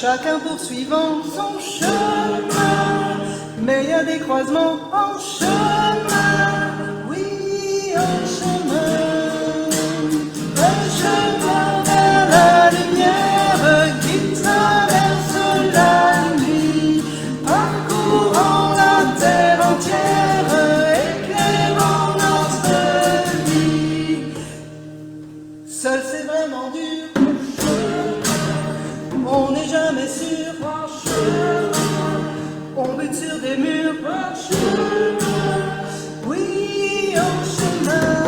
chacun poursuivant son chemin, mais il y a des croisements en chemin, oui, en chemin, un chemin vers la lumière qui traverse la nuit, parcourant la terre entière, éclairant notre vie. Seul c'est vraiment dur, on n'est jamais sûr, on bute sur des murs, oui, en chemin,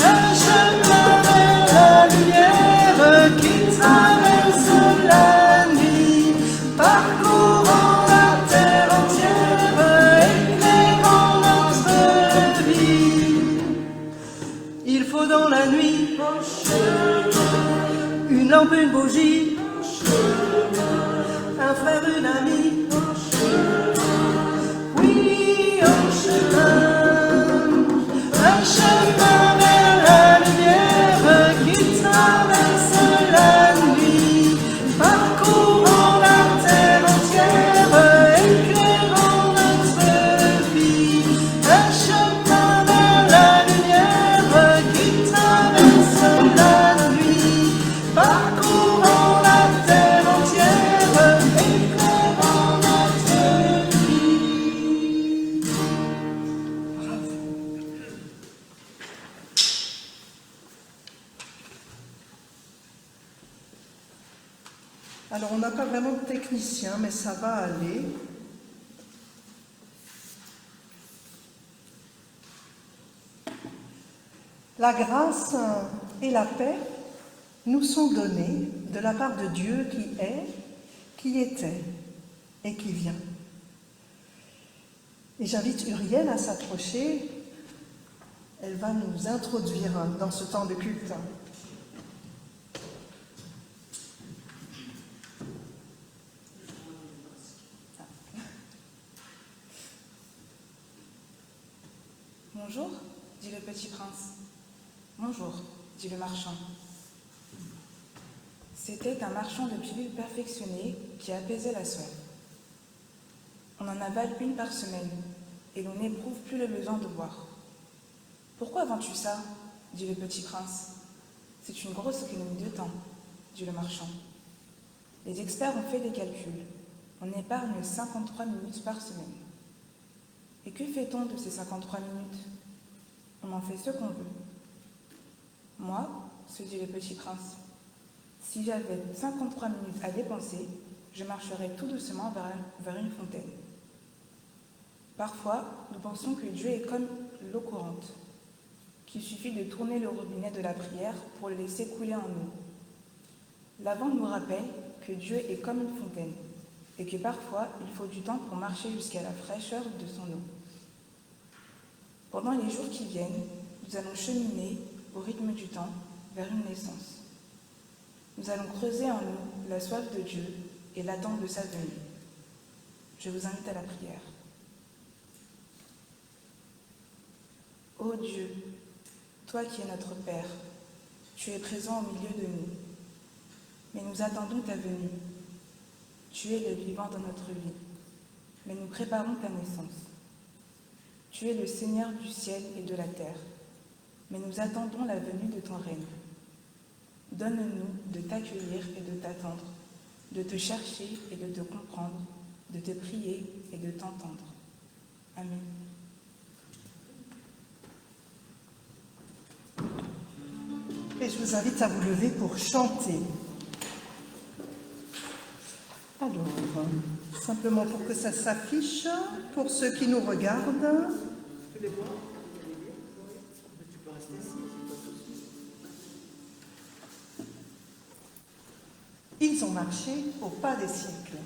un chemin vers la lumière qui traverse la nuit, parcourant la terre entière, éclairant notre vie. Il faut dans la nuit une lampe, une bougie, un frère, une amie, oui, un chemin vers la lumière qui traverse la nuit, parcourant la terre entière, éclairant notre vie. Un chemin vers la lumière qui traverse la nuit, parcourant la terre entière, éclairant notre vie. Bravo. Alors, on n'a pas vraiment de technicien, mais ça va aller. La grâce et la paix nous sont données de la part de Dieu qui est, qui était et qui vient. Et j'invite Uriel à s'approcher. Elle va nous introduire dans ce temps de culte. Bonjour, dit le petit prince. Bonjour, dit le marchand. C'était un marchand de pilules perfectionnées qui apaisait la soif. On en avale une par semaine et l'on n'éprouve plus le besoin de boire. Pourquoi vends-tu ça, dit le petit prince. C'est une grosse économie de temps, dit le marchand. Les experts ont fait des calculs. On épargne 53 minutes par semaine. Et que fait-on de ces 53 minutes? On en fait ce qu'on veut. Moi, se dit le petit prince, si j'avais 53 minutes à dépenser, je marcherais tout doucement vers une fontaine. Parfois, nous pensons que Dieu est comme l'eau courante, qu'il suffit de tourner le robinet de la prière pour le laisser couler en nous. L'Avent nous rappelle que Dieu est comme une fontaine et que parfois, il faut du temps pour marcher jusqu'à la fraîcheur de son eau. Pendant les jours qui viennent, nous allons cheminer au rythme du temps vers une naissance. Nous allons creuser en nous la soif de Dieu et l'attente de sa venue. Je vous invite à la prière. Ô Dieu, toi qui es notre Père, tu es présent au milieu de nous, mais nous attendons ta venue. Tu es le vivant dans notre vie, mais nous préparons ta naissance. Tu es le Seigneur du ciel et de la terre, mais nous attendons la venue de ton règne. Donne-nous de t'accueillir et de t'attendre, de te chercher et de te comprendre, de te prier et de t'entendre. Amen. Et je vous invite à vous lever pour chanter. Alors, simplement pour que ça s'affiche, pour ceux qui nous regardent. Ils ont marché au pas des siècles.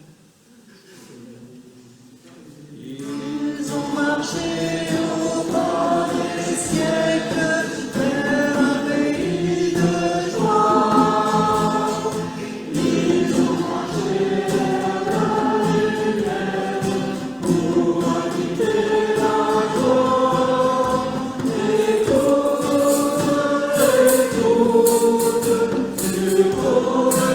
Ils ont marché au pas des siècles vers un pays de joie. Ils ont marché vers la lumière pour habiter la joie. Et toutes, tu trouveras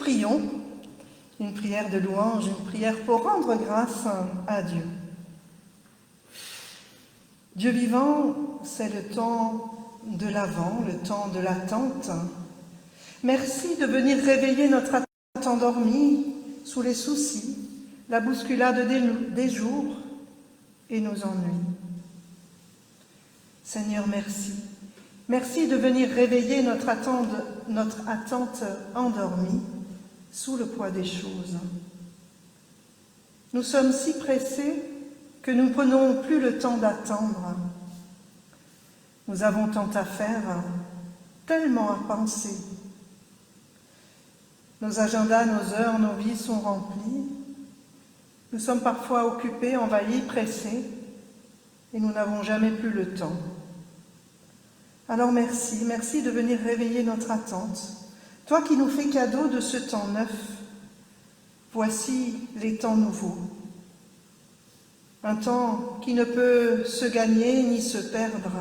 prions une prière de louange, une prière pour rendre grâce à Dieu. Dieu vivant, c'est le temps de l'Avent, le temps de l'attente. Merci de venir réveiller notre attente endormie sous les soucis, la bousculade des jours et nos ennuis. Seigneur, merci. Merci de venir réveiller notre attente endormie sous le poids des choses. Nous sommes si pressés que nous ne prenons plus le temps d'attendre. Nous avons tant à faire, tellement à penser. Nos agendas, nos heures, nos vies sont remplis. Nous sommes parfois occupés, envahis, pressés, et nous n'avons jamais plus le temps. Alors merci, merci de venir réveiller notre attente. Toi qui nous fais cadeau de ce temps neuf, voici les temps nouveaux. Un temps qui ne peut se gagner ni se perdre.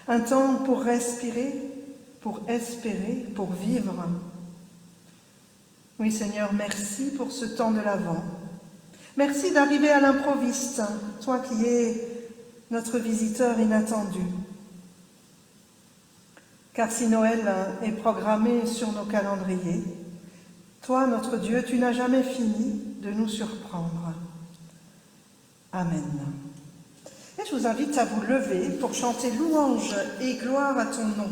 Un temps pour respirer, pour espérer, pour vivre. Oui Seigneur, merci pour ce temps de l'Avent. Merci d'arriver à l'improviste, toi qui es notre visiteur inattendu. Car si Noël est programmé sur nos calendriers, toi, notre Dieu, tu n'as jamais fini de nous surprendre. Amen. Et je vous invite à vous lever pour chanter louange et gloire à ton nom.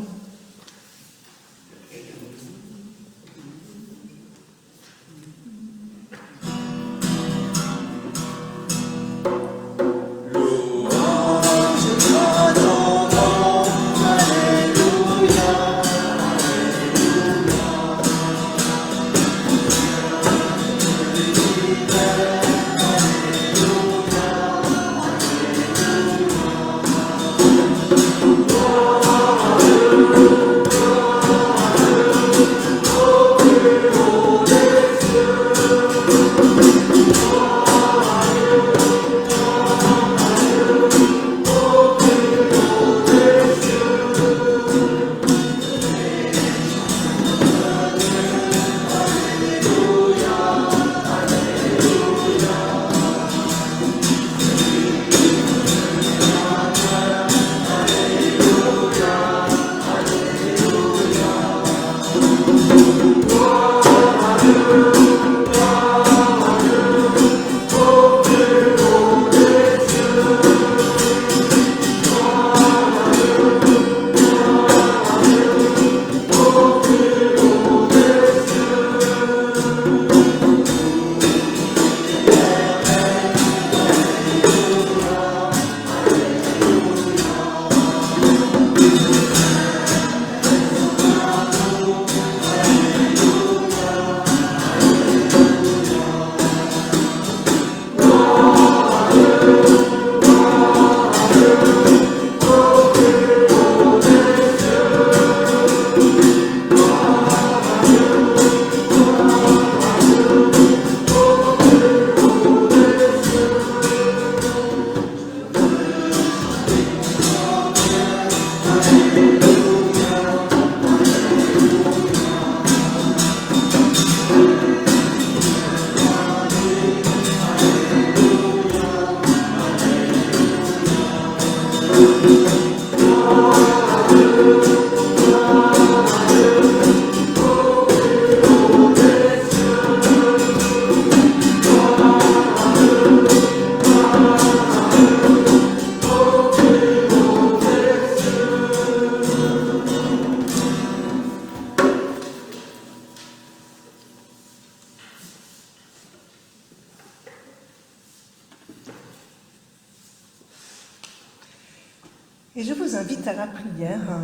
Et je vous invite à la prière,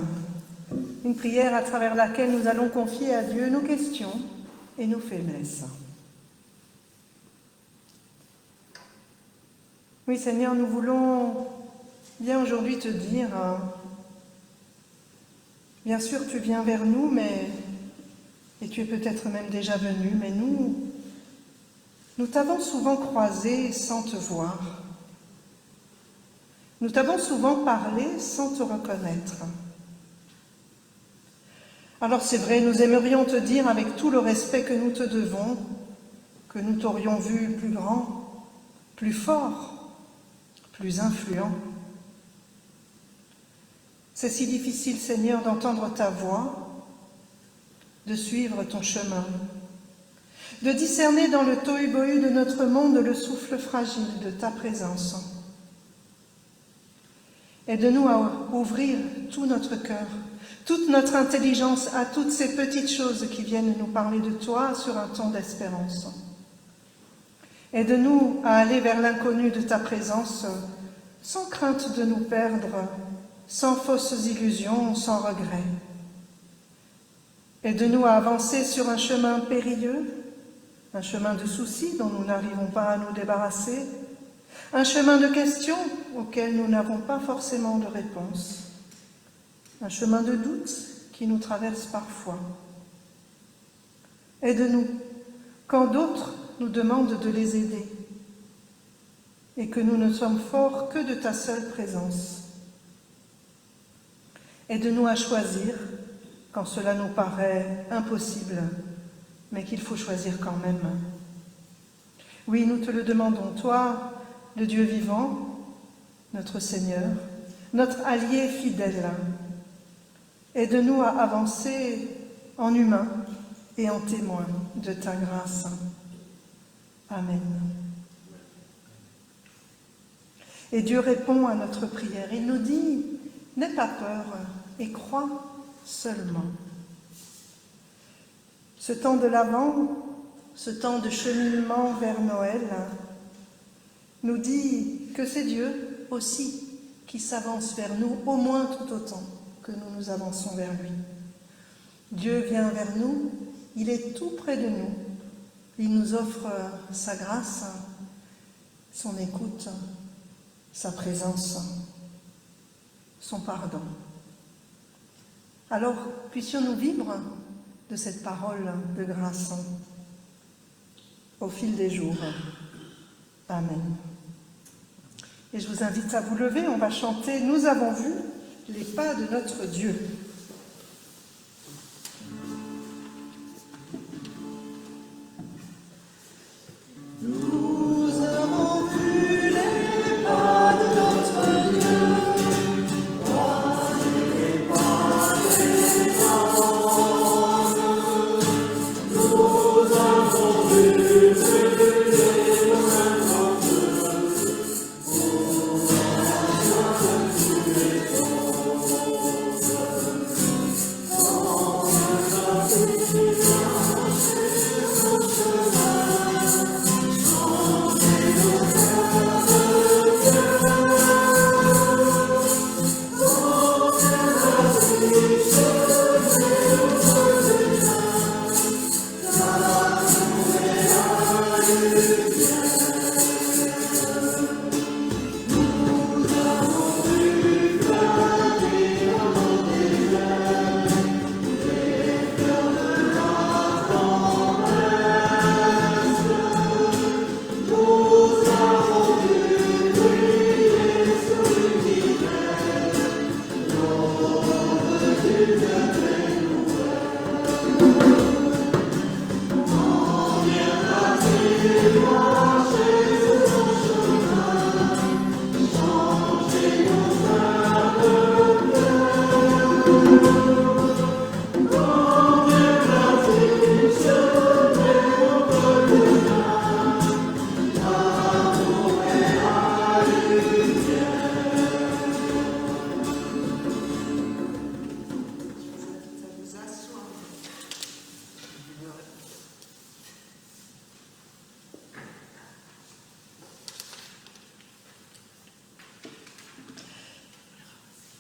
une prière à travers laquelle nous allons confier à Dieu nos questions et nos faiblesses. Oui Seigneur, nous voulons bien aujourd'hui te dire, bien sûr tu viens vers nous, et tu es peut-être même déjà venu, mais nous t'avons souvent croisé sans te voir. Nous t'avons souvent parlé sans te reconnaître. Alors c'est vrai, nous aimerions te dire avec tout le respect que nous te devons, que nous t'aurions vu plus grand, plus fort, plus influent. C'est si difficile, Seigneur, d'entendre ta voix, de suivre ton chemin, de discerner dans le tohu-bohu de notre monde le souffle fragile de ta présence. Aide-nous à ouvrir tout notre cœur, toute notre intelligence à toutes ces petites choses qui viennent nous parler de toi sur un ton d'espérance. Aide-nous à aller vers l'inconnu de ta présence, sans crainte de nous perdre, sans fausses illusions, sans regret. Aide-nous à avancer sur un chemin périlleux, un chemin de soucis dont nous n'arrivons pas à nous débarrasser, un chemin de questions auxquelles nous n'avons pas forcément de réponse, un chemin de doute qui nous traverse parfois. Aide-nous quand d'autres nous demandent de les aider et que nous ne sommes forts que de ta seule présence. Aide-nous à choisir quand cela nous paraît impossible, mais qu'il faut choisir quand même. Oui, nous te le demandons, toi, le Dieu vivant, notre Seigneur, notre allié fidèle. Aide-nous à avancer en humain et en témoin de ta grâce. Amen. Et Dieu répond à notre prière. Il nous dit, n'aie pas peur et crois seulement. Ce temps de l'Avent, ce temps de cheminement vers Noël, nous dit que c'est Dieu aussi qui s'avance vers nous, au moins tout autant que nous nous avançons vers lui. Dieu vient vers nous, il est tout près de nous. Il nous offre sa grâce, son écoute, sa présence, son pardon. Alors, puissions-nous vivre de cette parole de grâce au fil des jours. Amen. Et je vous invite à vous lever, on va chanter « Nous avons vu les pas de notre Dieu ».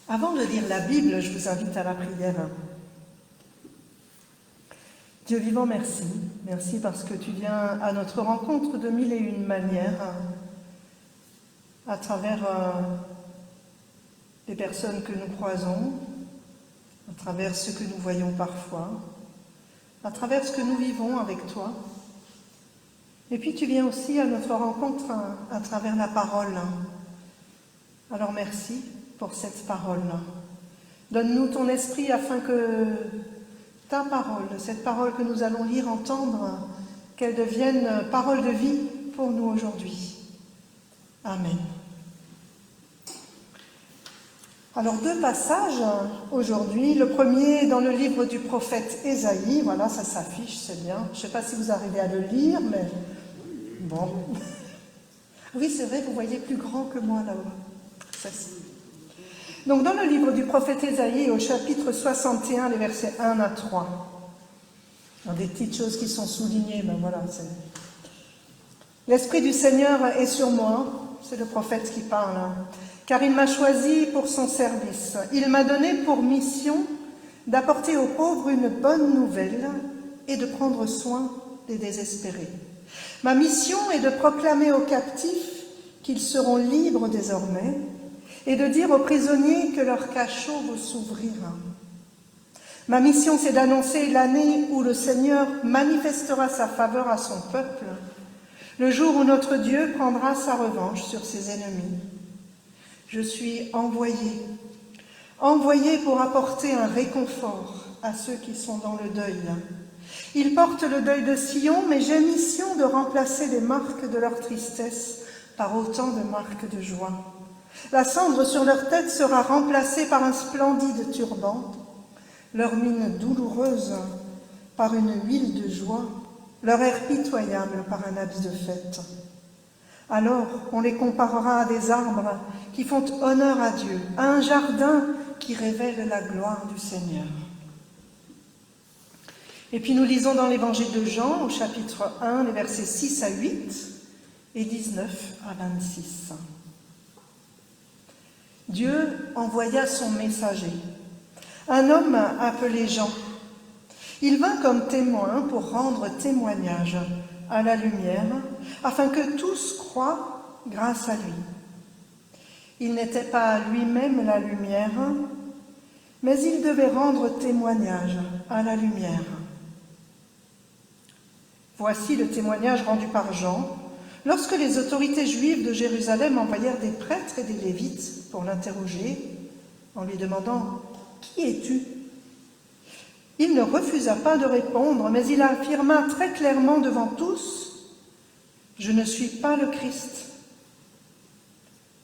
Avant de lire la Bible, je vous invite à la prière. Dieu vivant, merci. Merci parce que tu viens à notre rencontre de mille et une manières, à travers les personnes que nous croisons, à travers ce que nous voyons parfois, à travers ce que nous vivons avec toi. Et puis tu viens aussi à notre rencontre à travers la parole. Alors merci pour cette parole. Donne-nous ton esprit afin que ta parole, cette parole que nous allons lire, entendre, qu'elle devienne parole de vie pour nous aujourd'hui. Amen. Alors, 2 passages aujourd'hui. Le premier dans le livre du prophète Ésaïe. Voilà, ça s'affiche, c'est bien. Je ne sais pas si vous arrivez à le lire, mais bon. Oui, c'est vrai, vous voyez plus grand que moi là-haut. Donc, dans le livre du prophète Ésaïe, au chapitre 61, les versets 1 à 3. Dans des petites choses qui sont soulignées, ben voilà. L'Esprit du Seigneur est sur moi, c'est le prophète qui parle, car il m'a choisi pour son service. Il m'a donné pour mission d'apporter aux pauvres une bonne nouvelle et de prendre soin des désespérés. Ma mission est de proclamer aux captifs qu'ils seront libres désormais et de dire aux prisonniers que leur cachot va s'ouvrir. Ma mission, c'est d'annoncer l'année où le Seigneur manifestera sa faveur à son peuple, le jour où notre Dieu prendra sa revanche sur ses ennemis. Je suis envoyée pour apporter un réconfort à ceux qui sont dans le deuil. Ils portent le deuil de Sion, mais j'ai mission de remplacer les marques de leur tristesse par autant de marques de joie. La cendre sur leur tête sera remplacée par un splendide turban, leur mine douloureuse par une huile de joie, leur air pitoyable par un habit de fête. Alors on les comparera à des arbres qui font honneur à Dieu, à un jardin qui révèle la gloire du Seigneur. Et puis nous lisons dans l'évangile de Jean, au chapitre 1, les versets 6 à 8 et 19 à 26. Dieu envoya son messager, un homme appelé Jean. Il vint comme témoin pour rendre témoignage à la lumière, afin que tous croient grâce à lui. Il n'était pas lui-même la lumière, mais il devait rendre témoignage à la lumière. Voici le témoignage rendu par Jean, lorsque les autorités juives de Jérusalem envoyèrent des prêtres et des lévites pour l'interroger, en lui demandant « Qui es-tu » Il ne refusa pas de répondre, mais il affirma très clairement devant tous « Je ne suis pas le Christ ».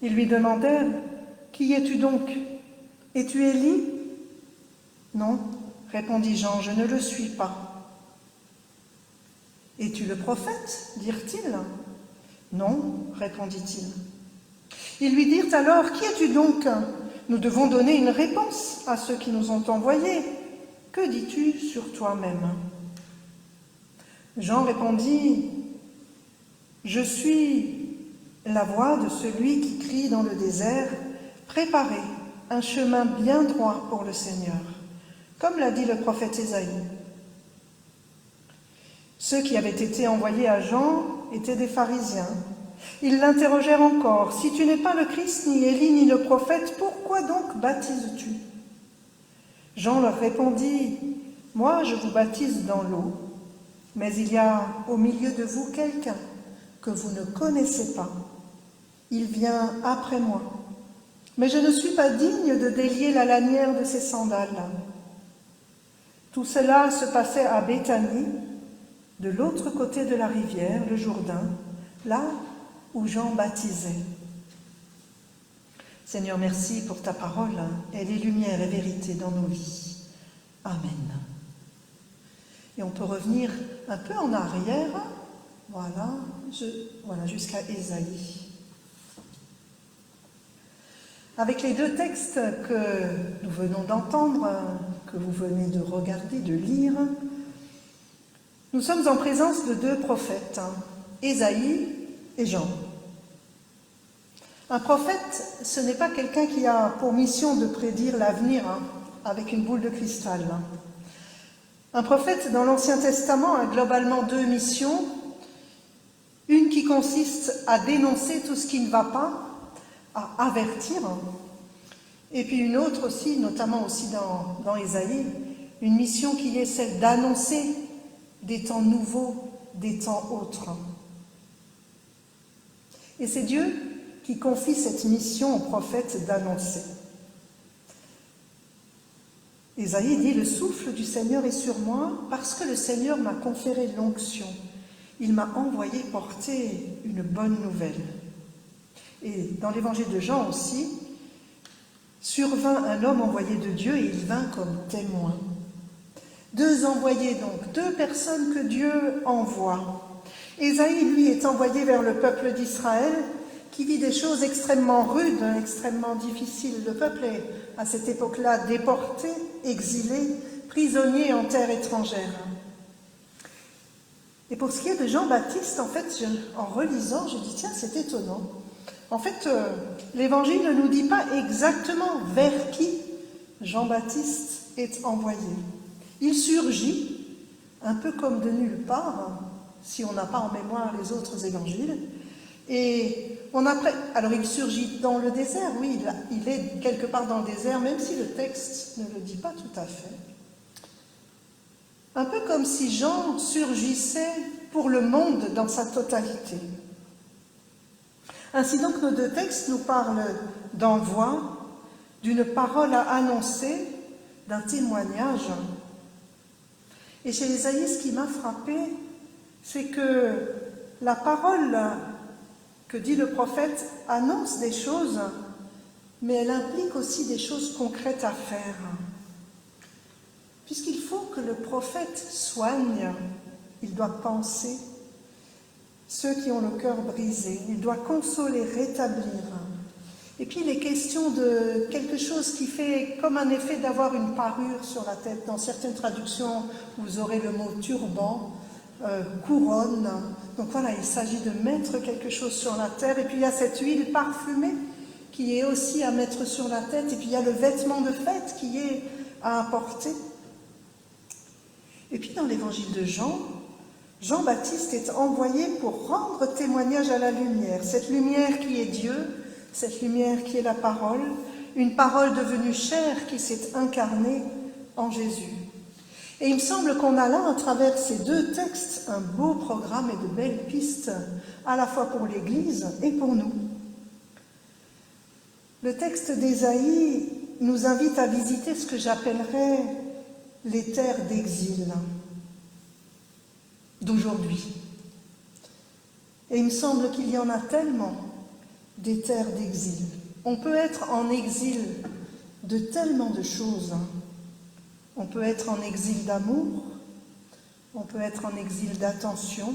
Ils lui demandèrent « Qui es-tu donc? Es-tu Élie » Non, répondit Jean, je ne le suis pas. « Es-tu le prophète » dirent-ils. Non, répondit-il. Ils lui dirent alors « Qui es-tu donc? Nous devons donner une réponse à ceux qui nous ont envoyés. Que dis-tu sur toi-même » Jean répondit « Je suis la voix de celui qui crie dans le désert, préparez un chemin bien droit pour le Seigneur, comme l'a dit le prophète Ésaïe. » Ceux qui avaient été envoyés à Jean étaient des pharisiens. Ils l'interrogèrent encore, « Si tu n'es pas le Christ, ni Élie, ni le prophète, pourquoi donc baptises-tu » Jean leur répondit, « Moi, je vous baptise dans l'eau, mais il y a au milieu de vous quelqu'un que vous ne connaissez pas. Il vient après moi, mais je ne suis pas digne de délier la lanière de ses sandales. » Tout cela se passait à Béthanie, de l'autre côté de la rivière, le Jourdain, là où Jean baptisait. Seigneur, merci pour ta parole. Elle est lumière et vérité dans nos vies. Amen. Et on peut revenir un peu en arrière, voilà jusqu'à Ésaïe. Avec les 2 textes que nous venons d'entendre, que vous venez de regarder, de lire, nous sommes en présence de 2 prophètes, Ésaïe et Jean. Un prophète, ce n'est pas quelqu'un qui a pour mission de prédire l'avenir avec une boule de cristal. Un prophète dans l'Ancien Testament a globalement 2 missions. Une qui consiste à dénoncer tout ce qui ne va pas, à avertir. Et puis une autre aussi, notamment aussi dans Ésaïe, une mission qui est celle d'annoncer des temps nouveaux, des temps autres. Et c'est Dieu qui confie cette mission au prophète d'annoncer. Ésaïe dit « Le souffle du Seigneur est sur moi parce que le Seigneur m'a conféré l'onction. Il m'a envoyé porter une bonne nouvelle. » Et dans l'évangile de Jean aussi, « Survint un homme envoyé de Dieu et il vint comme témoin. » Deux envoyés donc, deux personnes que Dieu envoie. Ésaïe, lui, est envoyé vers le peuple d'Israël qui vit des choses extrêmement rudes, extrêmement difficiles. Le peuple est, à cette époque-là, déporté, exilé, prisonnier en terre étrangère. Et pour ce qui est de Jean-Baptiste, en fait, en relisant, je dis, tiens, c'est étonnant. En fait, l'Évangile ne nous dit pas exactement vers qui Jean-Baptiste est envoyé. Il surgit, un peu comme de nulle part, si on n'a pas en mémoire les autres évangiles. Et alors il surgit dans le désert, oui, il est quelque part dans le désert, même si le texte ne le dit pas tout à fait. Un peu comme si Jean surgissait pour le monde dans sa totalité. Ainsi donc, nos deux textes nous parlent d'envoi, d'une parole à annoncer, d'un témoignage. Et chez Ésaïe, ce qui m'a frappé, c'est que la parole que dit le prophète annonce des choses, mais elle implique aussi des choses concrètes à faire. Puisqu'il faut que le prophète soigne, il doit penser ceux qui ont le cœur brisé, il doit consoler, rétablir. Et puis il est question de quelque chose qui fait comme un effet d'avoir une parure sur la tête. Dans certaines traductions, vous aurez le mot turban, couronne. Donc voilà, il s'agit de mettre quelque chose sur la terre. Et puis il y a cette huile parfumée qui est aussi à mettre sur la tête. Et puis il y a le vêtement de fête qui est à apporter. Et puis dans l'évangile de Jean, Jean-Baptiste est envoyé pour rendre témoignage à la lumière. Cette lumière qui est Dieu, cette lumière qui est la parole, une parole devenue chair qui s'est incarnée en Jésus. Et il me semble qu'on a là, à travers ces deux textes, un beau programme et de belles pistes, à la fois pour l'Église et pour nous. Le texte d'Ésaïe nous invite à visiter ce que j'appellerais les terres d'exil d'aujourd'hui. Et il me semble qu'il y en a tellement des terres d'exil. On peut être en exil de tellement de choses. On peut être en exil d'amour, on peut être en exil d'attention,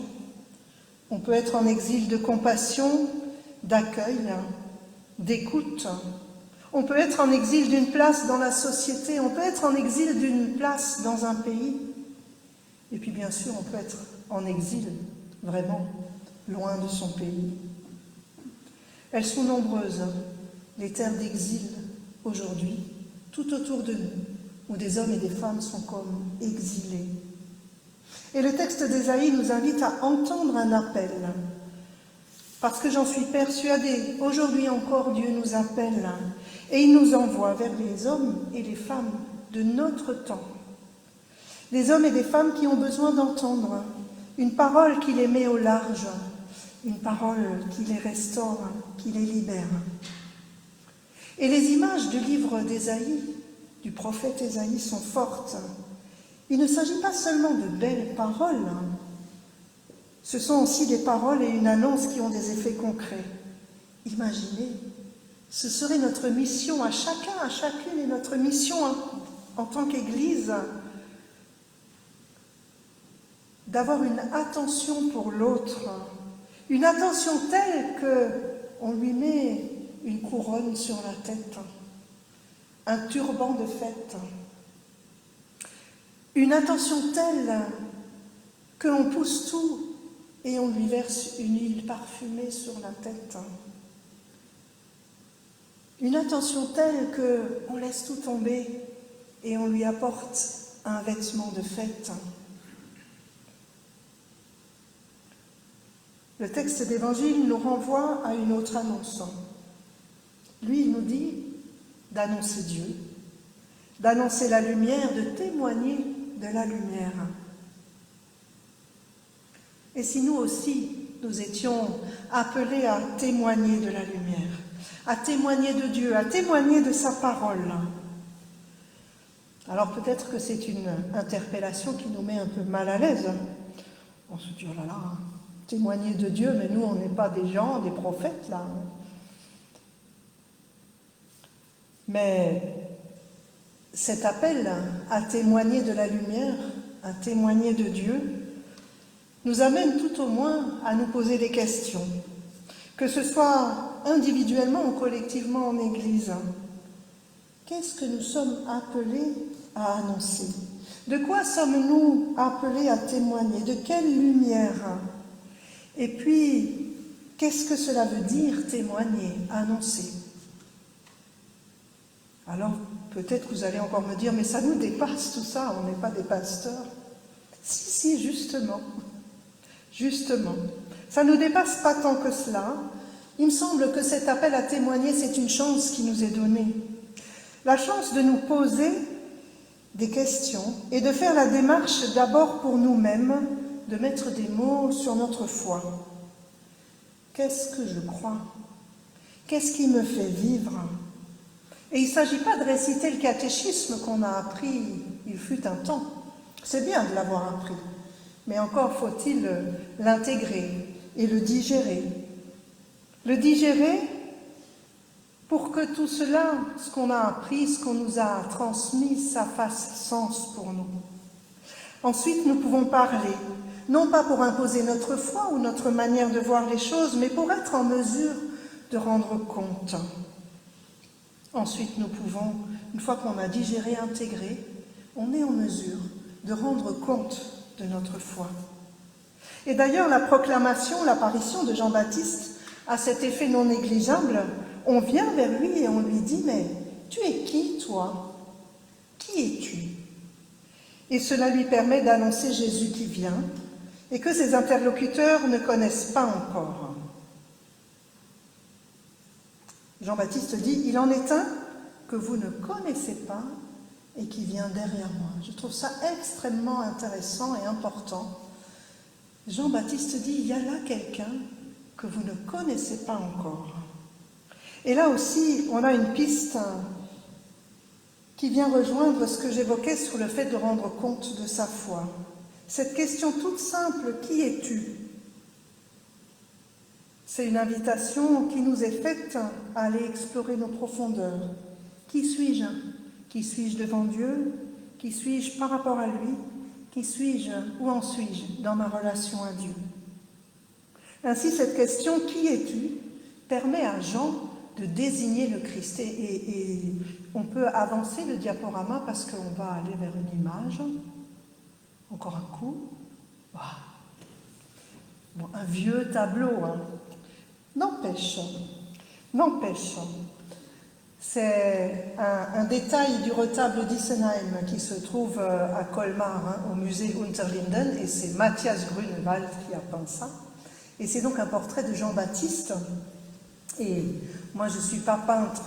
on peut être en exil de compassion, d'accueil, d'écoute. On peut être en exil d'une place dans la société, on peut être en exil d'une place dans un pays. Et puis bien sûr, on peut être en exil, vraiment, loin de son pays. Elles sont nombreuses, les terres d'exil aujourd'hui, tout autour de nous, où des hommes et des femmes sont comme exilés. Et le texte d'Ésaïe nous invite à entendre un appel, parce que j'en suis persuadée, aujourd'hui encore Dieu nous appelle, et il nous envoie vers les hommes et les femmes de notre temps. Des hommes et des femmes qui ont besoin d'entendre une parole qui les met au large, une parole qui les restaure, qui les libère. Et les images du livre d'Ésaïe, du prophète Ésaïe, sont fortes. Il ne s'agit pas seulement de belles paroles, ce sont aussi des paroles et une annonce qui ont des effets concrets. Imaginez, ce serait notre mission à chacun, à chacune, et notre mission en tant qu'Église, d'avoir une attention pour l'autre, une attention telle qu'on lui met une couronne sur la tête, un turban de fête, une attention telle qu'on pousse tout et on lui verse une huile parfumée sur la tête, une attention telle qu'on laisse tout tomber et on lui apporte un vêtement de fête. Le texte d'Évangile nous renvoie à une autre annonce. Lui, il nous dit d'annoncer Dieu, d'annoncer la lumière, de témoigner de la lumière. Et si nous aussi, nous étions appelés à témoigner de la lumière, à témoigner de Dieu, à témoigner de sa parole, Alors peut-être que c'est une interpellation qui nous met un peu mal à l'aise. On se dit, oh là là, témoigner de Dieu, mais nous on n'est pas des gens, des prophètes là. Mais cet appel à témoigner de la lumière, à témoigner de Dieu, nous amène tout au moins à nous poser des questions, que ce soit individuellement ou collectivement en Église. Qu'est-ce que nous sommes appelés à annoncer? De quoi sommes-nous appelés à témoigner? De quelle lumière? Et puis, qu'est-ce que cela veut dire témoigner, annoncer? Alors, peut-être que vous allez encore me dire, mais ça nous dépasse tout ça, on n'est pas des pasteurs. Si, justement. Justement. Ça ne nous dépasse pas tant que cela. Il me semble que cet appel à témoigner, c'est une chance qui nous est donnée. La chance de nous poser des questions et de faire la démarche d'abord pour nous-mêmes, de mettre des mots sur notre foi. Qu'est-ce que je crois? Qu'est-ce qui me fait vivre? Et il ne s'agit pas de réciter le catéchisme qu'on a appris il fut un temps. C'est bien de l'avoir appris, mais encore faut-il l'intégrer et le digérer. Le digérer pour que tout cela, ce qu'on a appris, ce qu'on nous a transmis, ça fasse sens pour nous. Ensuite, nous pouvons parler, non pas pour imposer notre foi ou notre manière de voir les choses, mais pour être en mesure de rendre compte. Ensuite, nous pouvons, une fois qu'on a digéré, intégré, on est en mesure de rendre compte de notre foi. Et d'ailleurs, la proclamation, l'apparition de Jean-Baptiste a cet effet non négligeable. On vient vers lui et on lui dit « Mais tu es qui, toi? Qui es-tu » Et cela lui permet d'annoncer Jésus qui vient et que ses interlocuteurs ne connaissent pas encore. Jean-Baptiste dit « Il en est un que vous ne connaissez pas et qui vient derrière moi. » Je trouve ça extrêmement intéressant et important. Jean-Baptiste dit « Il y a là quelqu'un que vous ne connaissez pas encore. » Et là aussi, on a une piste qui vient rejoindre ce que j'évoquais sur le fait de rendre compte de sa foi. Cette question toute simple, qui es-tu? C'est une invitation qui nous est faite à aller explorer nos profondeurs. Qui suis-je? Qui suis-je devant Dieu? Qui suis-je par rapport à lui? Qui suis-je? Où en suis-je dans ma relation à Dieu? Ainsi, cette question, qui es-tu, permet à Jean de désigner le Christ. Et on peut avancer le diaporama parce qu'on va aller vers une image. Encore un coup. Wow. Bon, un vieux tableau, hein. N'empêche. C'est un détail du retable d'Issenheim qui se trouve à Colmar, au musée Unterlinden, et c'est Matthias Grunewald qui a peint ça. Et c'est donc un portrait de Jean-Baptiste. Et moi, je ne suis pas peintre,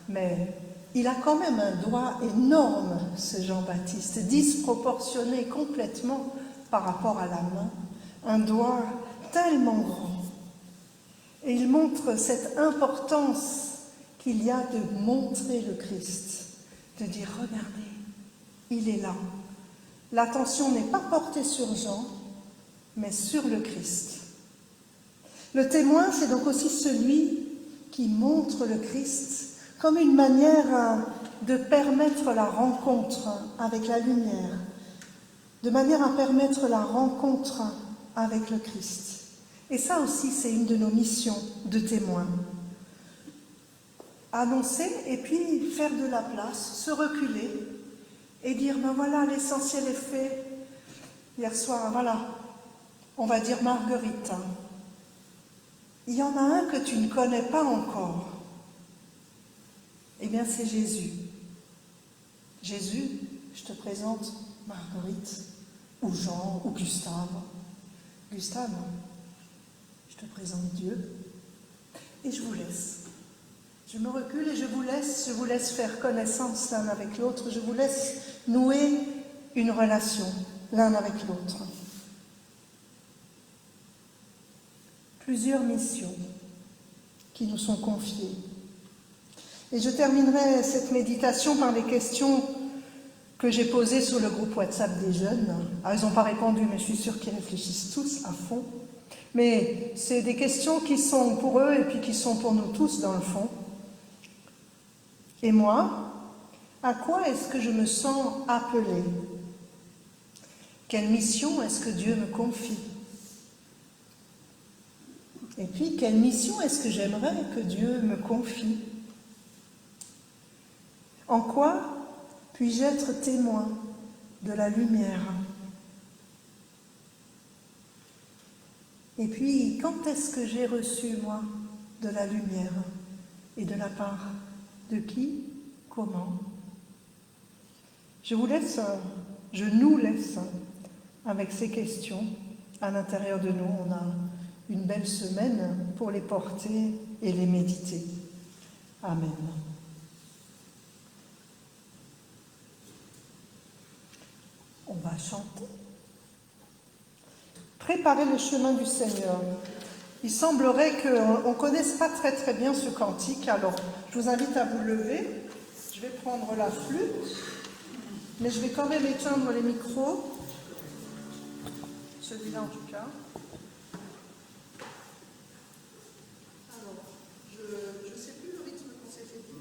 mais il a quand même un doigt énorme, ce Jean-Baptiste, disproportionné complètement par rapport à la main. Un doigt tellement grand. Et il montre cette importance qu'il y a de montrer le Christ, de dire « Regardez, il est là ». L'attention n'est pas portée sur Jean, mais sur le Christ. Le témoin, c'est donc aussi celui qui montre le Christ comme une manière de permettre la rencontre avec la lumière, de manière à permettre la rencontre avec le Christ. Et ça aussi, c'est une de nos missions de témoins. Annoncer et puis faire de la place, se reculer et dire, ben voilà, l'essentiel est fait. Hier soir, voilà, on va dire Marguerite. Il y en a un que tu ne connais pas encore. Eh bien, c'est Jésus. Jésus, je te présente Marguerite, ou Jean, ou Gustave. Gustave, je te présente Dieu, et je vous laisse. Je me recule et je vous laisse faire connaissance l'un avec l'autre, je vous laisse nouer une relation l'un avec l'autre. Plusieurs missions qui nous sont confiées. Et je terminerai cette méditation par les questions que j'ai posées sur le groupe WhatsApp des jeunes. Alors, ils n'ont pas répondu, mais je suis sûre qu'ils réfléchissent tous à fond. Mais c'est des questions qui sont pour eux et puis qui sont pour nous tous dans le fond. Et moi, à quoi est-ce que je me sens appelée? Quelle mission est-ce que Dieu me confie? Et puis, quelle mission est-ce que j'aimerais que Dieu me confie? En quoi puis-je être témoin de la lumière? Et puis, quand est-ce que j'ai reçu, moi, de la lumière? Et de la part de qui? Comment? Je nous laisse avec ces questions à l'intérieur de nous. On a une belle semaine pour les porter et les méditer. Amen. On va chanter. Préparez le chemin du Seigneur. Il semblerait qu'on ne connaisse pas très très bien ce cantique, alors je vous invite à vous lever. Je vais prendre la flûte, mais je vais quand même éteindre les micros. Celui-là en tout cas. Alors, je ne sais plus le rythme qu'on s'était dit.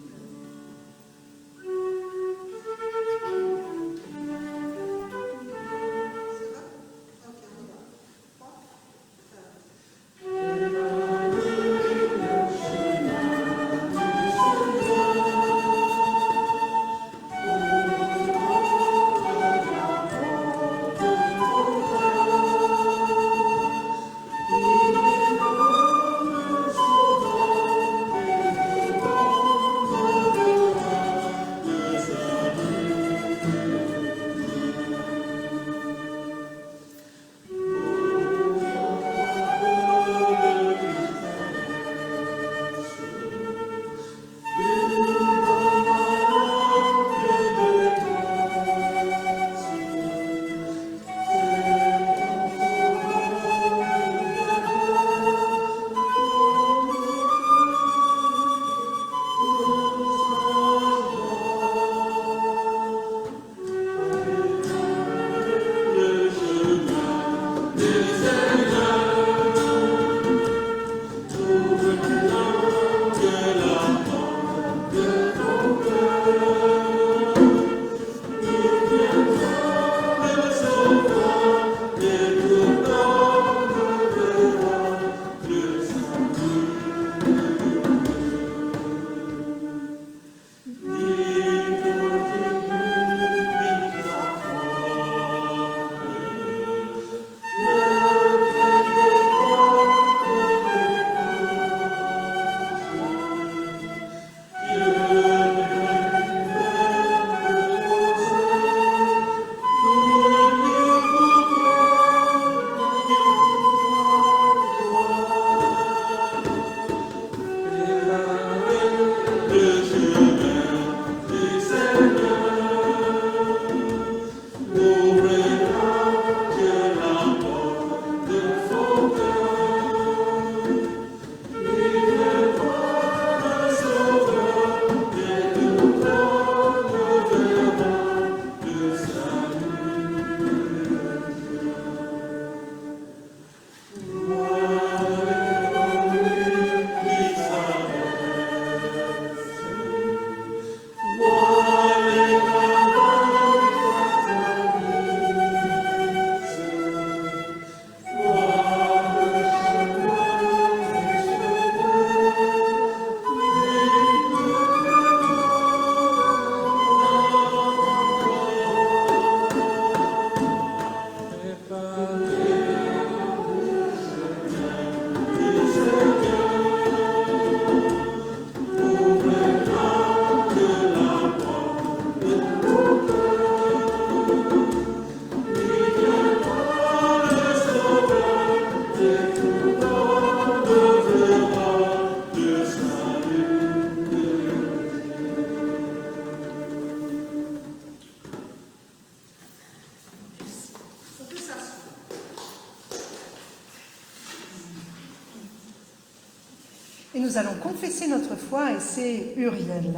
Et nous allons confesser notre foi et c'est Uriel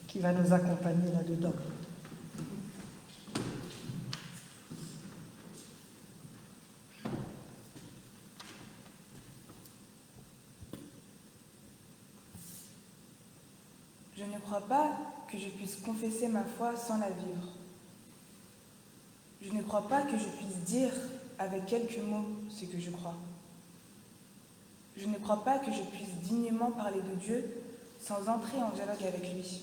qui va nous accompagner là-dedans. ne crois pas que je puisse confesser ma foi sans la vivre. Je ne crois pas que je puisse dire avec quelques mots ce que je crois. Je ne crois pas que je puisse dignement parler de Dieu sans entrer en dialogue avec lui.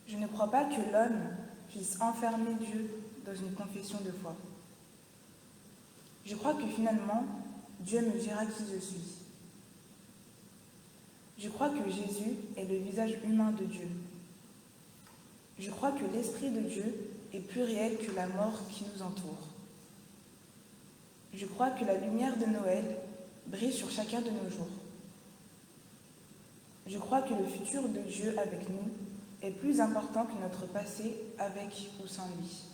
Je ne crois pas que l'homme puisse enfermer Dieu dans une confession de foi. Je crois que finalement, Dieu me dira qui je suis. Je crois que Jésus est le visage humain de Dieu. Je crois que l'Esprit de Dieu est plus réel que la mort qui nous entoure. Je crois que la lumière de Noël brille sur chacun de nos jours. Je crois que le futur de Dieu avec nous est plus important que notre passé avec ou sans lui.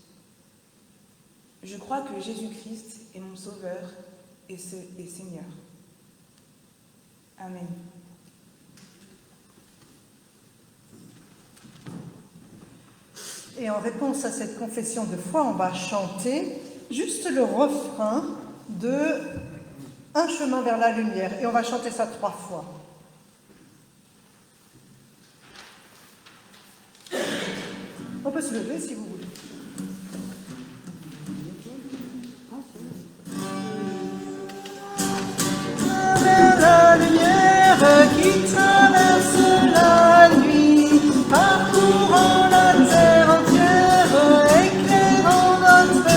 Je crois que Jésus-Christ est mon Sauveur et Seigneur. Amen. Et en réponse à cette confession de foi, on va chanter juste le refrain de « Un chemin vers la lumière ». Et on va chanter ça 3 fois. On peut se lever si vous voulez. Vers la lumière qui traverse la nuit, parcourant la terre entière, éclairant notre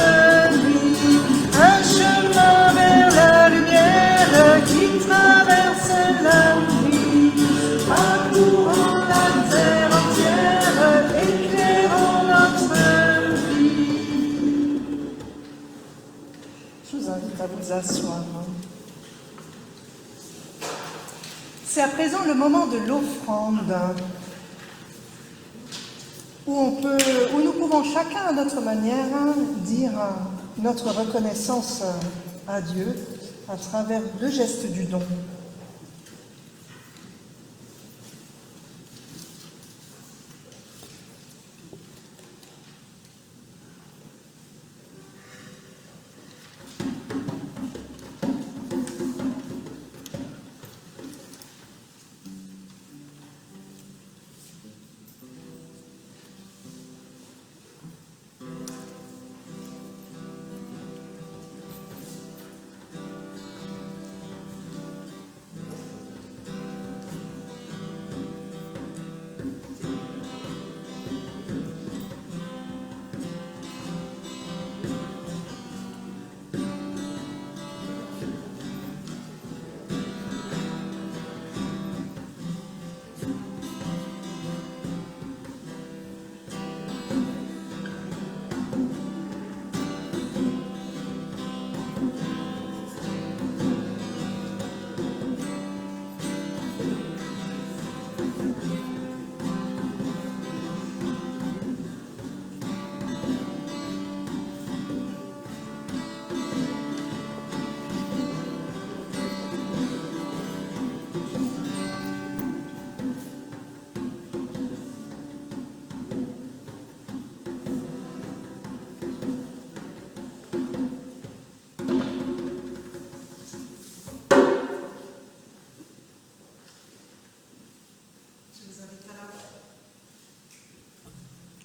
vie. Un chemin vers la lumière qui traverse la nuit, parcourant la terre entière, éclairant notre vie. Je vous invite à vous asseoir. C'est à présent le moment de l'offrande, où nous pouvons chacun à notre manière dire notre reconnaissance à Dieu à travers le geste du don.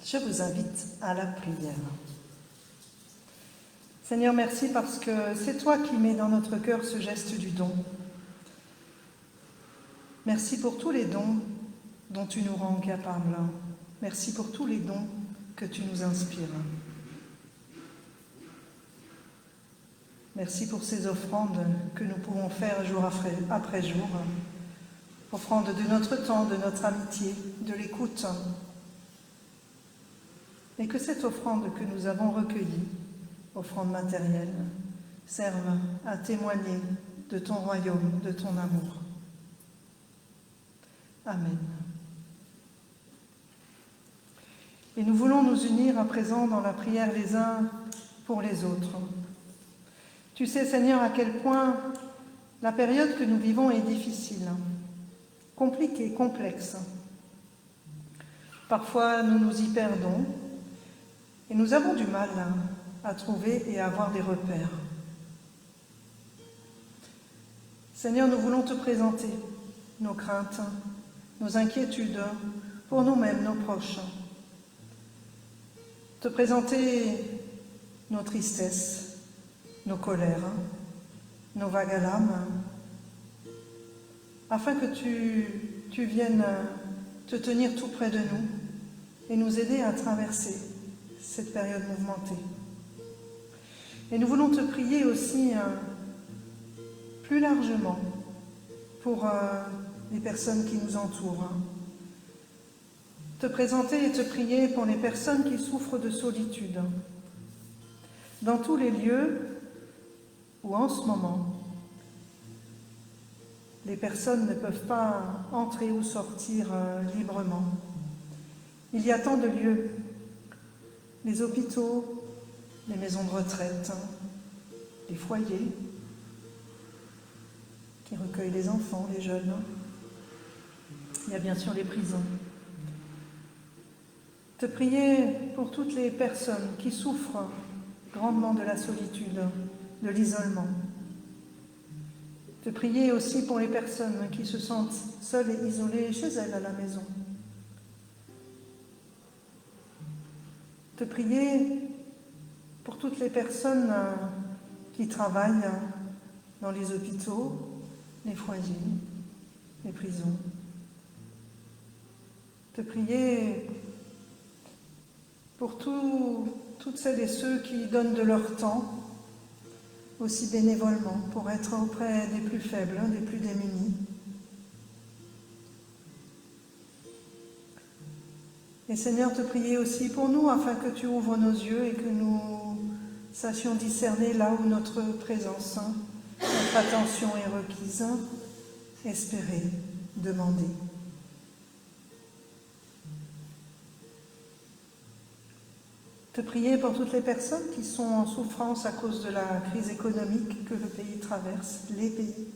Je vous invite à la prière. Seigneur, merci parce que c'est toi qui mets dans notre cœur ce geste du don. Merci pour tous les dons dont tu nous rends capables. Merci pour tous les dons que tu nous inspires. Merci pour ces offrandes que nous pouvons faire jour après jour. Offrande de notre temps, de notre amitié, de l'écoute. Et que cette offrande que nous avons recueillie, offrande matérielle, serve à témoigner de ton royaume, de ton amour. Amen. Et nous voulons nous unir à présent dans la prière les uns pour les autres. Tu sais, Seigneur, à quel point la période que nous vivons est difficile, compliquée, complexe. Parfois, nous nous y perdons et nous avons du mal à trouver et à avoir des repères. Seigneur, nous voulons te présenter nos craintes, nos inquiétudes pour nous-mêmes, nos proches. Te présenter nos tristesses, nos colères, nos vagues à l'âme, afin que tu viennes te tenir tout près de nous et nous aider à traverser cette période mouvementée. Et nous voulons te prier aussi plus largement pour les personnes qui nous entourent. Te présenter et te prier pour les personnes qui souffrent de solitude. Dans tous les lieux où en ce moment, les personnes ne peuvent pas entrer ou sortir librement. Il y a tant de lieux, les hôpitaux, les maisons de retraite, les foyers qui recueillent les enfants, les jeunes. Il y a bien sûr les prisons. Te prier pour toutes les personnes qui souffrent grandement de la solitude, de l'isolement. Te prier aussi pour les personnes qui se sentent seules et isolées chez elles à la maison. Te prier pour toutes les personnes qui travaillent dans les hôpitaux, les foyers, les prisons. Te prier pour toutes celles et ceux qui donnent de leur temps, aussi bénévolement, pour être auprès des plus faibles, des plus démunis. Et Seigneur, te prier aussi pour nous, afin que tu ouvres nos yeux et que nous sachions discerner là où notre présence, notre attention est requise, espérer, demander. Te prier pour toutes les personnes qui sont en souffrance à cause de la crise économique que le pays traverse, les pays.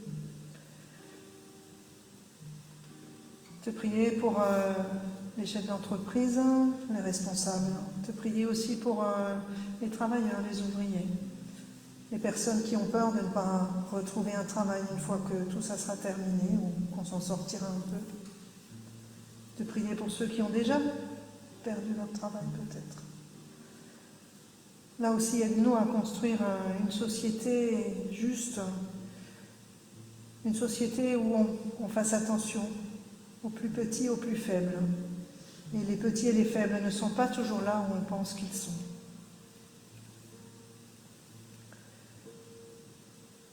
Te prier pour les chefs d'entreprise, les responsables. Te prier aussi pour les travailleurs, les ouvriers, les personnes qui ont peur de ne pas retrouver un travail une fois que tout ça sera terminé ou qu'on s'en sortira un peu. Te prier pour ceux qui ont déjà perdu leur travail peut-être. Là aussi, aide-nous à construire une société juste, une société où on fasse attention aux plus petits, aux plus faibles. Et les petits et les faibles ne sont pas toujours là où on pense qu'ils sont.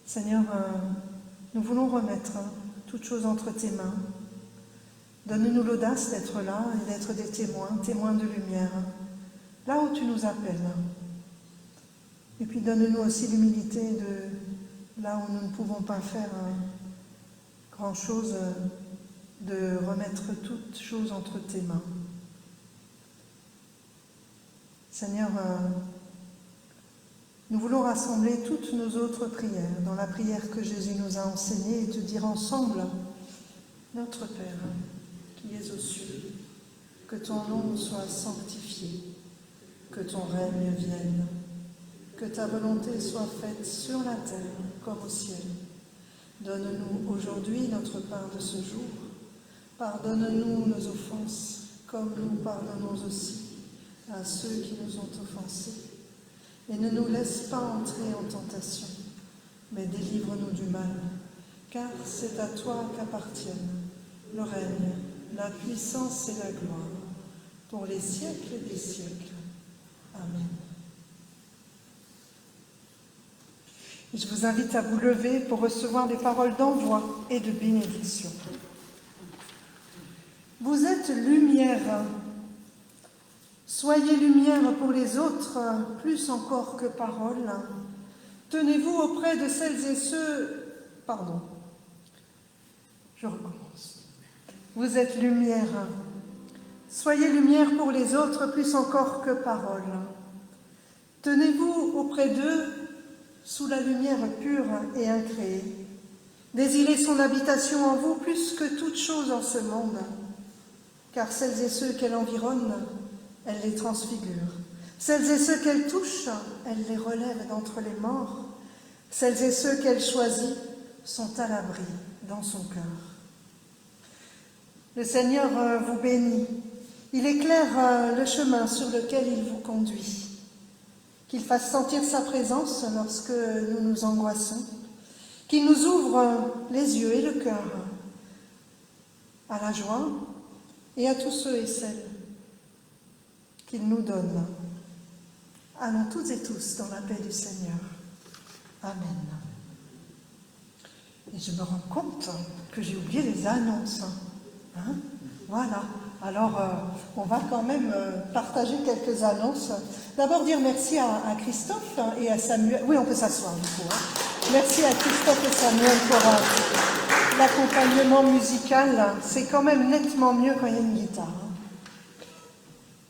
Seigneur, nous voulons remettre toutes choses entre tes mains. Donne-nous l'audace d'être là et d'être des témoins, témoins de lumière, là où tu nous appelles. Et puis donne-nous aussi l'humilité de, là où nous ne pouvons pas faire grand-chose, de remettre toutes choses entre tes mains. Seigneur, nous voulons rassembler toutes nos autres prières dans la prière que Jésus nous a enseignée et te dire ensemble, Notre Père, qui es aux cieux, que ton nom soit sanctifié, que ton règne vienne. Que ta volonté soit faite sur la terre comme au ciel. Donne-nous aujourd'hui notre pain de ce jour. Pardonne-nous nos offenses, comme nous pardonnons aussi à ceux qui nous ont offensés. Et ne nous laisse pas entrer en tentation, mais délivre-nous du mal, car c'est à toi qu'appartiennent le règne, la puissance et la gloire, pour les siècles des siècles. Amen. Je vous invite à vous lever pour recevoir des paroles d'envoi et de bénédiction. Vous êtes lumière. Soyez lumière pour les autres, plus encore que parole. Tenez-vous auprès de celles et ceux... Pardon. Je recommence. Vous êtes lumière. Soyez lumière pour les autres, plus encore que parole. Tenez-vous auprès d'eux, sous la lumière pure et incréée. Désirez son habitation en vous plus que toute chose en ce monde, car celles et ceux qu'elle environne, elle les transfigure. Celles et ceux qu'elle touche, elle les relève d'entre les morts. Celles et ceux qu'elle choisit sont à l'abri dans son cœur. Le Seigneur vous bénit. Il éclaire le chemin sur lequel il vous conduit. Qu'il fasse sentir sa présence lorsque nous nous angoissons. Qu'il nous ouvre les yeux et le cœur à la joie et à tous ceux et celles qu'il nous donne. Allons toutes et tous dans la paix du Seigneur. Amen. Et je me rends compte que j'ai oublié les annonces. Hein? Voilà. Alors, on va quand même partager quelques annonces. D'abord, dire merci à Christophe et à Samuel. Oui, on peut s'asseoir du coup. Hein. Merci à Christophe et Samuel pour l'accompagnement musical. C'est quand même nettement mieux quand il y a une guitare. Hein.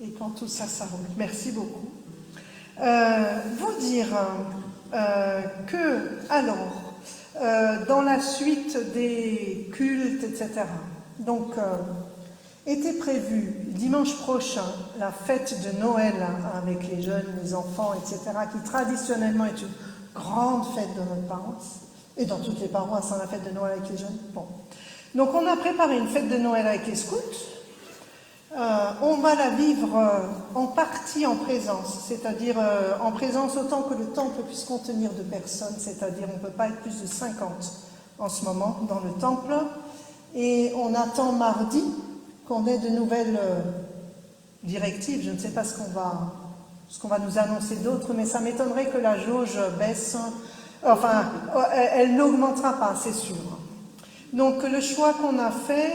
Et quand tout ça, ça roule. Merci beaucoup. Vous dire que, alors, dans la suite des cultes, etc., donc, était prévu dimanche prochain la fête de Noël avec les jeunes, les enfants, etc., qui traditionnellement est une grande fête de notre paroisse, et dans toutes les paroisses, la fête de Noël avec les jeunes. Bon. Donc, on a préparé une fête de Noël avec les scouts. On va la vivre en partie en présence, c'est-à-dire en présence autant que le temple puisse contenir de personnes, c'est-à-dire on ne peut pas être plus de 50 en ce moment dans le temple. Et on attend mardi qu'on ait de nouvelles directives. Je ne sais pas ce qu'on va nous annoncer d'autre, mais ça m'étonnerait que la jauge baisse. Enfin, elle n'augmentera pas, c'est sûr. Donc le choix qu'on a fait,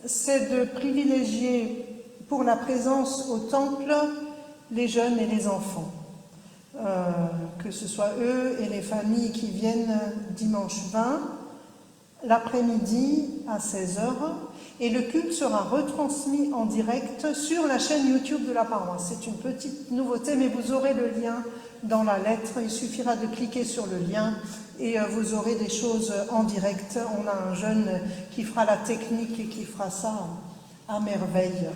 c'est de privilégier pour la présence au temple les jeunes et les enfants. Que ce soit eux et les familles qui viennent dimanche 20, l'après-midi à 16h, et le culte sera retransmis en direct sur la chaîne YouTube de la paroisse. C'est une petite nouveauté, mais vous aurez le lien dans la lettre. Il suffira de cliquer sur le lien et vous aurez des choses en direct. On a un jeune qui fera la technique et qui fera ça à merveille,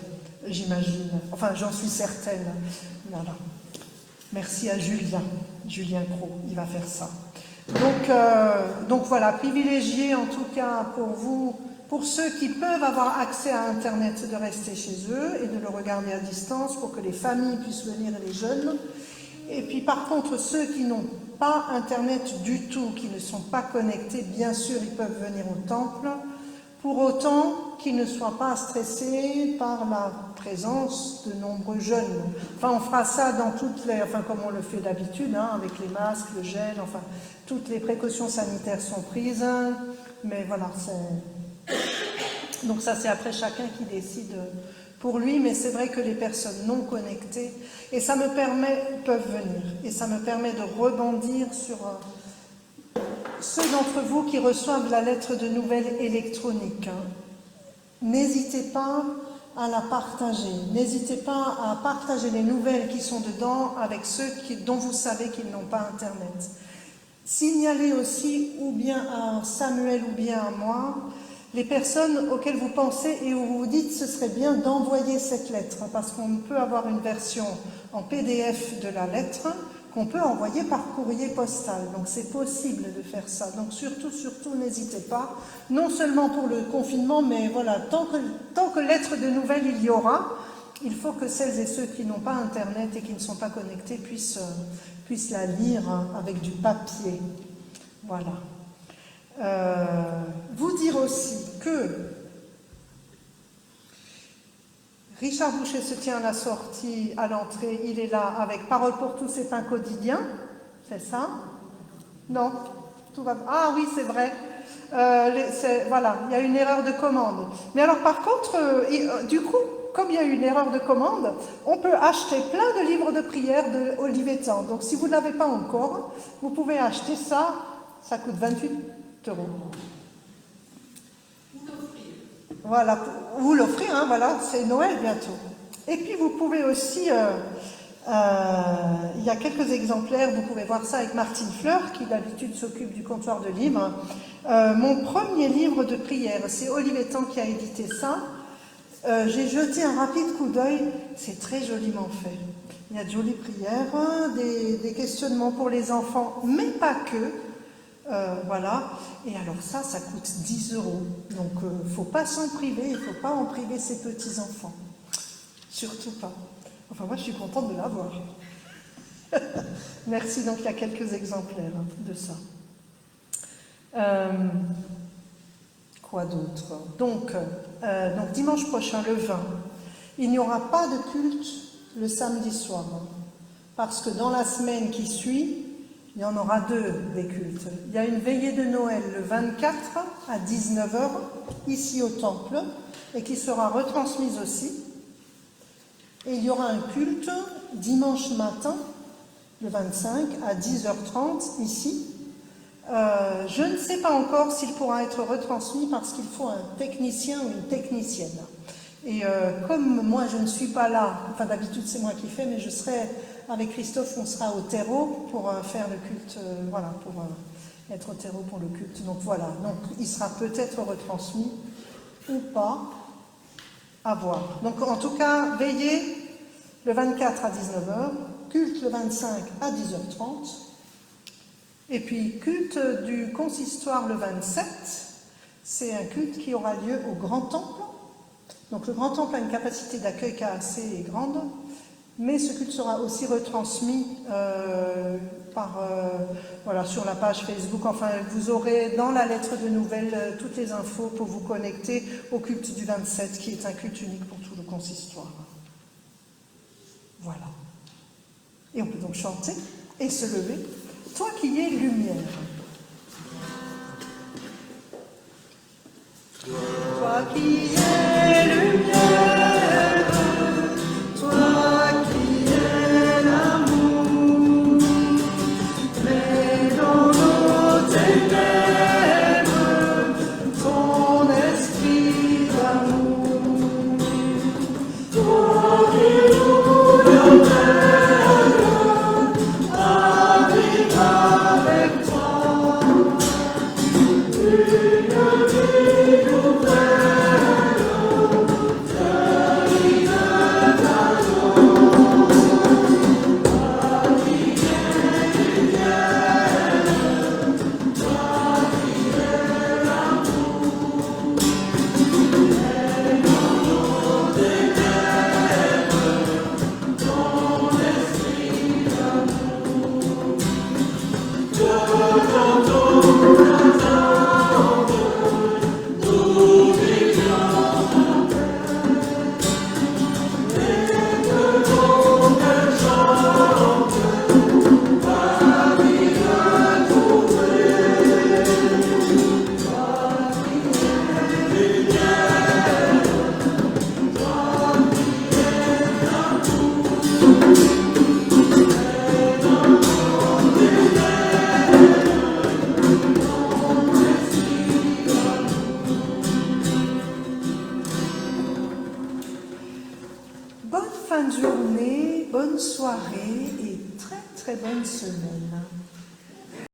j'imagine. Enfin, j'en suis certaine. Voilà. Merci à Julien Cros, il va faire ça. Donc voilà, privilégiez en tout cas pour vous, pour ceux qui peuvent avoir accès à Internet, de rester chez eux et de le regarder à distance pour que les familles puissent venir et les jeunes. Et puis par contre, ceux qui n'ont pas Internet du tout, qui ne sont pas connectés, bien sûr, ils peuvent venir au temple, pour autant qu'ils ne soient pas stressés par la présence de nombreux jeunes. Enfin, on fera ça dans toutes les... Enfin, comme on le fait d'habitude, hein, avec les masques, le gel, enfin, toutes les précautions sanitaires sont prises. Mais voilà, c'est... Donc ça, c'est après chacun qui décide pour lui, mais c'est vrai que les personnes non connectées, et ça me permet, peuvent venir, et ça me permet de rebondir sur... Ceux d'entre vous qui reçoivent la lettre de nouvelles électronique, n'hésitez pas à la partager. N'hésitez pas à partager les nouvelles qui sont dedans avec ceux dont vous savez qu'ils n'ont pas Internet. Signalez aussi, ou bien à Samuel ou bien à moi, les personnes auxquelles vous pensez et où vous vous dites ce serait bien d'envoyer cette lettre, parce qu'on peut avoir une version en PDF de la lettre, qu'on peut envoyer par courrier postal. Donc c'est possible de faire ça. Donc surtout, n'hésitez pas. Non seulement pour le confinement, mais voilà, tant que lettre de nouvelles il y aura, il faut que celles et ceux qui n'ont pas Internet et qui ne sont pas connectés puissent la lire avec du papier. Voilà. Vous dire aussi que Richard Boucher se tient à la sortie, à l'entrée, il est là avec Parole pour tous et pain quotidien, c'est ça? Non, tout va... Ah oui, c'est vrai, voilà, il y a une erreur de commande. Mais alors par contre, du coup, comme il y a une erreur de commande, on peut acheter plein de livres de prière de Olivier Tan. Donc si vous ne l'avez pas encore, vous pouvez acheter ça, ça coûte 28 €. Voilà, vous l'offrir, hein, voilà, c'est Noël bientôt. Et puis vous pouvez aussi, il y a quelques exemplaires, vous pouvez voir ça avec Martine Fleur, qui d'habitude s'occupe du comptoir de livres. Mon premier livre de prière, c'est Olivier Tan qui a édité ça. J'ai jeté un rapide coup d'œil, c'est très joliment fait. Il y a de jolies prières, des questionnements pour les enfants, mais pas que. Voilà. Et alors ça coûte 10 €. Donc, il ne faut pas s'en priver, il ne faut pas en priver ses petits-enfants. Surtout pas. Enfin, moi, je suis contente de l'avoir. Merci, donc il y a quelques exemplaires de ça. Quoi d'autre ? Donc, dimanche prochain, le 20, il n'y aura pas de culte le samedi soir, parce que dans la semaine qui suit, il y en aura 2 des cultes. Il y a une veillée de Noël le 24 à 19 h, ici au temple, et qui sera retransmise aussi. Et il y aura un culte dimanche matin, le 25, à 10h30, ici. Je ne sais pas encore s'il pourra être retransmis parce qu'il faut un technicien ou une technicienne. Et comme moi je ne suis pas là, enfin d'habitude c'est moi qui fais, mais je serai avec Christophe, on sera au terreau pour faire le culte, voilà, pour être au terreau pour le culte. Donc voilà, donc il sera peut-être retransmis ou pas, à voir. Donc en tout cas, veillez le 24 à 19 h, culte le 25 à 10h30, et puis culte du consistoire le 27, c'est un culte qui aura lieu au Grand Temple. Donc le Grand Temple a une capacité d'accueil qui est assez grande, mais ce culte sera aussi retransmis voilà, sur la page Facebook. Enfin, vous aurez dans la lettre de nouvelles toutes les infos pour vous connecter au culte du 27, qui est un culte unique pour tout le consistoire. Voilà. Et on peut donc chanter et se lever. Toi qui es lumière. Toi qui es lumière, toi qui es l'amour, mets dans nos ténèbres ton esprit d'amour. Toi qui nous donnes, habite avec toi, une vie nouvelle. Bonne fin de journée, bonne soirée et très très bonne semaine.